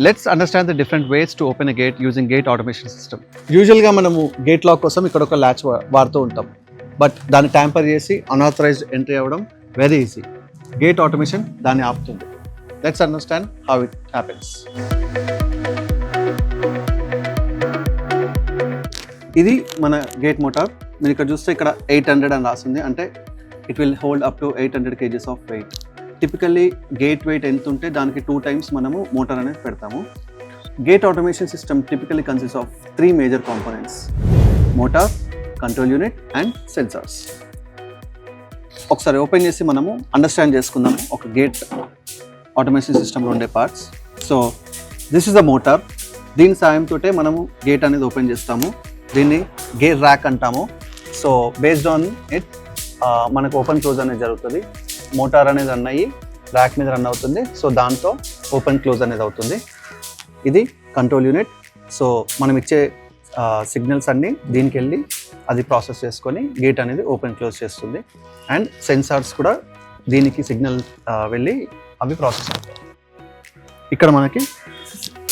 Let's understand the different ways to open a gate using gate automation system. యూజువల్గా మనము gate lock కోసం ఇక్కడ ఒక ల్యాచ్ వాడుతూ ఉంటాం, బట్ దాన్ని ట్యాంపర్ చేసి అన్ఆథరైజ్డ్ ఎంట్రీ అవ్వడం వెరీ ఈజీ. గేట్ ఆటోమేషన్ దాన్ని ఆపుతుంది. Let's understand how it happens. ఇది మన గేట్ మోటార్. మీరు ఇక్కడ చూస్తే ఇక్కడ 800 అని రాస్తుంది, అంటే it will hold up to 800 kgs of weight. Typically gate weight ఎంత ఉంటే దానికి 2 times మనము మోటార్ అనేది పెడతాము. Gate automation system typically consist of 3 major components: motor, control unit and sensors. ఒకసారి ఓపెన్ చేసి మనము అండర్స్టాండ్ చేసుకుందాం ఒక గేట్ ఆటోమేషన్ సిస్టంలో ఉండే parts. So this is the motor. దీని సాయంతో మనము గేట్ అనేది ఓపెన్ చేస్తాము. దీన్ని గేర్ ర్యాక్ అంటాము. సో బేస్డ్ ఆన్ ఇట్ మనకు ఓపెన్ క్లోజ్ అనేది జరుగుతుంది. మోటార్ అనేది రన్ అయ్యి ర్యాక్ మీద రన్ అవుతుంది. సో దాంతో ఓపెన్ క్లోజ్ అనేది అవుతుంది. ఇది కంట్రోల్ యూనిట్. సో మనం ఇచ్చే సిగ్నల్స్ అన్నీ దీనికి వెళ్ళి అది ప్రాసెస్ చేసుకొని గేట్ అనేది ఓపెన్ క్లోజ్ చేస్తుంది. అండ్ సెన్సార్స్ కూడా దీనికి సిగ్నల్ వెళ్ళి అవి ప్రాసెస్ అవుతాయి. ఇక్కడ మనకి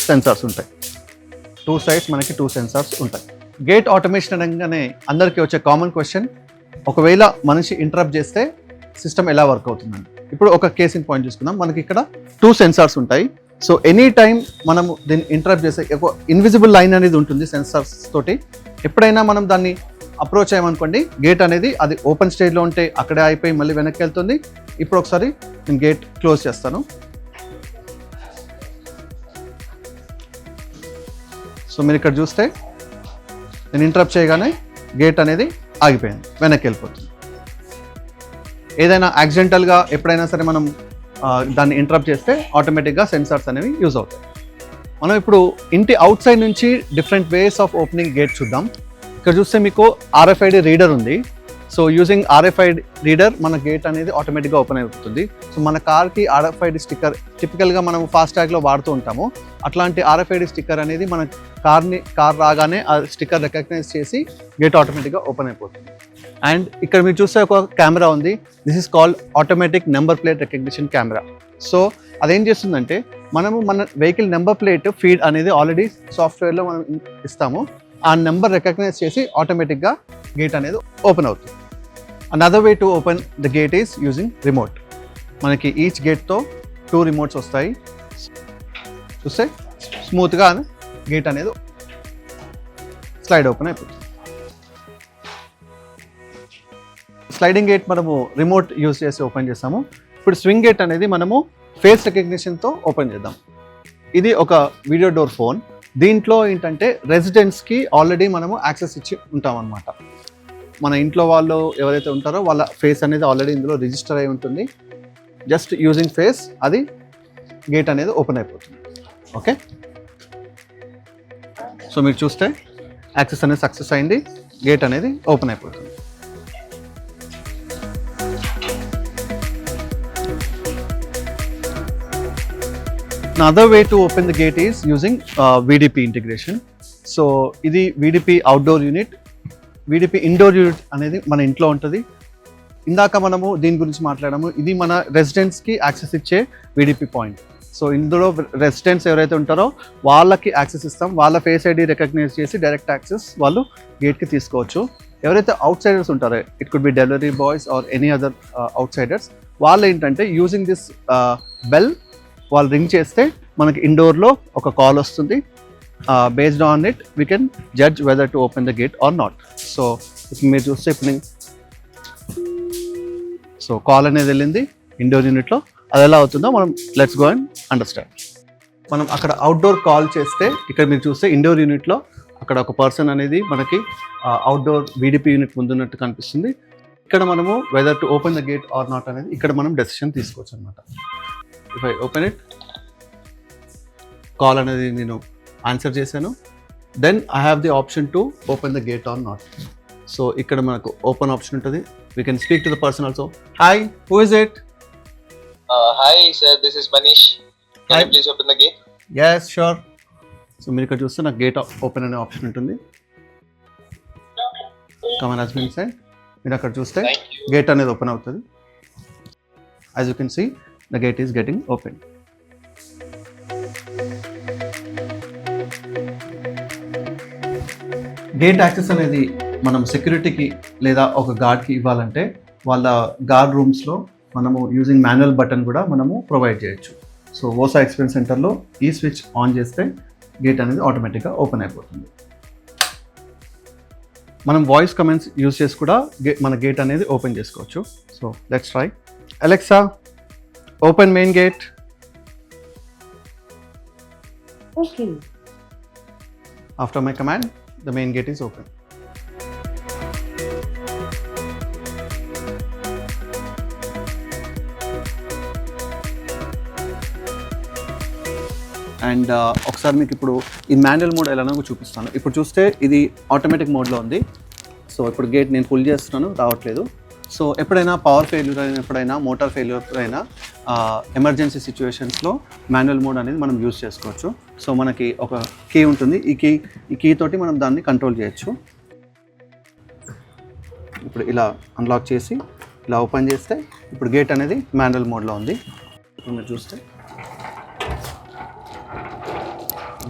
సెన్సార్స్ ఉంటాయి. 2 sides మనకి 2 సెన్సార్స్ ఉంటాయి. గేట్ ఆటోమేషన్ అనగానే అందరికీ వచ్చే కామన్ క్వశ్చన్, ఒకవేళ మనిషి ఇంటరప్ట్ చేస్తే సిస్టమ్ ఎలా వర్క్ అవుతుందండి. ఇప్పుడు ఒక కేస్ ఇన్ పాయింట్ చూసుకుందాం. మనకి ఇక్కడ 2 సెన్సార్స్ ఉంటాయి. సో ఎనీ టైం మనము దీన్ని ఇంటరప్ట్ చేసే ఒక ఇన్విజిబుల్ లైన్ అనేది ఉంటుంది సెన్సార్స్ తోటి. ఎప్పుడైనా మనం దాన్ని అప్రోచ్ అయ్యామనుకోండి, గేట్ అనేది అది ఓపెన్ స్టేజ్లో ఉంటే అక్కడే అయిపోయి మళ్ళీ వెనక్కి వెళ్తుంది. ఇప్పుడు ఒకసారి నేను గేట్ క్లోజ్ చేస్తాను. సో మీరు ఇక్కడ చూస్తే నేను ఇంటరప్ట్ చేయగానే గేట్ అనేది ఆగిపోయింది, వెనక్కి వెళ్ళిపోతుంది. ఏదైనా యాక్సిడెంటల్గా ఎప్పుడైనా సరే మనం దాన్ని ఇంటరప్ట్ చేస్తే ఆటోమేటిక్గా సెన్సార్స్ అనేవి యూజ్ అవుతాయి. మనం ఇప్పుడు ఇంటి అవుట్ సైడ్ నుంచి different ways of opening gate చూద్దాం. ఇక్కడ చూస్తే మీకు RFID రీడర్ ఉంది. సో యూజింగ్ RFID రీడర్ మన గేట్ అనేది ఆటోమేటిక్గా ఓపెన్ అవుతుంది. సో మన కార్కి RFID స్టిక్కర్ టిపికల్గా మనం ఫాస్టాగ్లో వాడుతూ ఉంటాము. అట్లాంటి RFID స్టిక్కర్ అనేది మన కార్ రాగానే ఆ స్టిక్కర్ రికగ్నైజ్ చేసి గేట్ ఆటోమేటిక్గా ఓపెన్ అయిపోతుంది. అండ్ ఇక్కడ మీరు చూస్తే ఒక కెమెరా ఉంది. This is called automatic number plate recognition camera. So అదేం చేస్తుందంటే మనము మన వెహికల్ నెంబర్ ప్లేట్ ఫీడ్ అనేది ఆల్రెడీ సాఫ్ట్వేర్లో మనం ఇస్తాము. ఆ నెంబర్ రికగ్నైజ్ చేసి ఆటోమేటిక్గా గేట్ అనేది ఓపెన్ అవుతుంది. Another way to open the gate is using remote. మనకి ఈచ్ గేట్తో 2 రిమోట్స్ వస్తాయి. చూస్తే స్మూత్గా గేట్ అనేది స్లైడ్ ఓపెన్ అయిపోతుంది. స్లైడింగ్ గేట్ మనము రిమోట్ యూజ్ చేసి ఓపెన్ చేస్తాము. ఇప్పుడు స్వింగ్ గేట్ అనేది మనము ఫేస్ రికగ్నిషన్తో ఓపెన్ చేద్దాం. ఇది ఒక వీడియో డోర్ ఫోన్. దీంట్లో ఏంటంటే రెసిడెంట్స్కి ఆల్రెడీ మనము యాక్సెస్ ఇచ్చి ఉంటాం అన్నమాట. మన ఇంట్లో వాళ్ళు ఎవరైతే ఉంటారో వాళ్ళ ఫేస్ అనేది ఆల్రెడీ ఇందులో రిజిస్టర్ అయి ఉంటుంది. జస్ట్ యూజింగ్ ఫేస్ అది గేట్ అనేది ఓపెన్ అయిపోతుంది. ఓకే, సో మీరు చూస్తే యాక్సెస్ అనేది సక్సెస్ అయింది, గేట్ అనేది ఓపెన్ అయిపోతుంది. Another way to open the gate is using VDP integration. So ఇది VDP outdoor unit. VDP indoor unit అనేది మన ఇంట్లో ఉంటుంది. ఇందాక మనము దీని గురించి మాట్లాడాము. ఇది మన రెసిడెంట్స్కి యాక్సెస్ ఇచ్చే VDP పాయింట్. సో ఇందులో రెసిడెంట్స్ ఎవరైతే ఉంటారో వాళ్ళకి యాక్సెస్ ఇస్తాం. వాళ్ళ ఫేస్ ID రికగ్నైజ్ చేసి డైరెక్ట్ యాక్సెస్ వాళ్ళు గేట్కి తీసుకోవచ్చు. ఎవరైతే అవుట్ సైడర్స్ ఉంటారో, it could be delivery boys or any other outsiders, వాళ్ళు ఏంటంటే యూజింగ్ దిస్ బెల్ వాళ్ళు రింగ్ చేస్తే మనకి ఇండోర్లో ఒక కాల్ వస్తుంది. Based on it we can judge whether to open the gate or not. So మీరు చూస్తే ఇప్పుడు సో కాల్ అనేది వెళ్ళింది ఇండోర్ యూనిట్లో. అది ఎలా అవుతుందో మనం లెట్స్ గో అండ్ అండర్స్టాండ్. మనం అక్కడ అవుట్డోర్ కాల్ చేస్తే ఇక్కడ మీరు చూస్తే ఇండోర్ యూనిట్లో అక్కడ ఒక పర్సన్ అనేది మనకి అవుట్డోర్ VDP యూనిట్ ముందున్నట్టు కనిపిస్తుంది. ఇక్కడ మనము whether to open the gate or not అనేది ఇక్కడ మనం డెసిషన్ తీసుకోవచ్చు అనమాట. If I open it, call అనేది నేను ఆన్సర్ చేశాను. Then I have the option to open the gate or not. So ఇక్కడ మనకు ఓపెన్ ఆప్షన్ ఉంటుంది. We can speak to the person also. Hi, who is it? Hi sir, this is Manish. Can you please open the gate? yes sure. So మీరు ఇక్కడ చూస్తే నాకు gate open అనే option ఉంటుంది. Come on has been sent. మీరు అక్కడ చూస్తే gate అనేది ఓపెన్ అవుతుంది. as you can see the gate is getting opened. Gate access అనేది మనం సెక్యూరిటీకి లేదా ఒక గార్డ్కి ఇవ్వాలంటే వాళ్ళ గార్డ్ రూమ్స్లో మనము యూజింగ్ మాన్యువల్ బటన్ కూడా మనము ప్రొవైడ్ చేయొచ్చు. సో ఓసా ఎక్స్పీరియన్స్ సెంటర్లో ఈ స్విచ్ ఆన్ చేస్తే గేట్ అనేది ఆటోమేటిక్గా ఓపెన్ అయిపోతుంది. మనం వాయిస్ కమెంట్స్ యూజ్ చేసి కూడా మన గేట్ అనేది ఓపెన్ చేసుకోవచ్చు. So let's try. Alexa, open main gate. Okay. After my command, the main gate is open. And ఒకసారి మీకు ఇప్పుడు ఈ మాన్యువల్ మోడ్ ఎలానో చూపిస్తాను. ఇప్పుడు చూస్తే ఇది ఆటోమేటిక్ మోడ్లో ఉంది. సో ఇప్పుడు గేట్ నేను పుల్ చేస్తున్నాను, రావట్లేదు. సో ఎప్పుడైనా పవర్ ఫెయిల్యూర్ అయినా, ఎప్పుడైనా మోటార్ ఫెయిల్యూర్ అయినా ఎమర్జెన్సీ సిచ్యువేషన్స్లో మాన్యువల్ మోడ్ అనేది మనం యూజ్ చేసుకోవచ్చు. సో మనకి ఒక కీ ఉంటుంది, ఈ కీ తోటి మనం దాన్ని కంట్రోల్ చేయొచ్చు. ఇప్పుడు ఇలా అన్లాక్ చేసి ఇలా ఓపెన్ చేస్తే ఇప్పుడు గేట్ అనేది మాన్యువల్ మోడ్లో ఉంది. ఇప్పుడు మీరు చూస్తే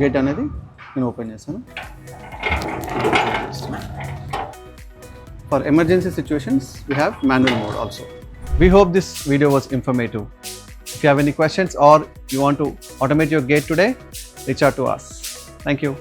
గేట్ అనేది నేను ఓపెన్ చేస్తాను. For emergency situations, we have manual mode also. We hope this video was informative. If you have any questions or you want to automate your gate today, reach out to us. Thank you.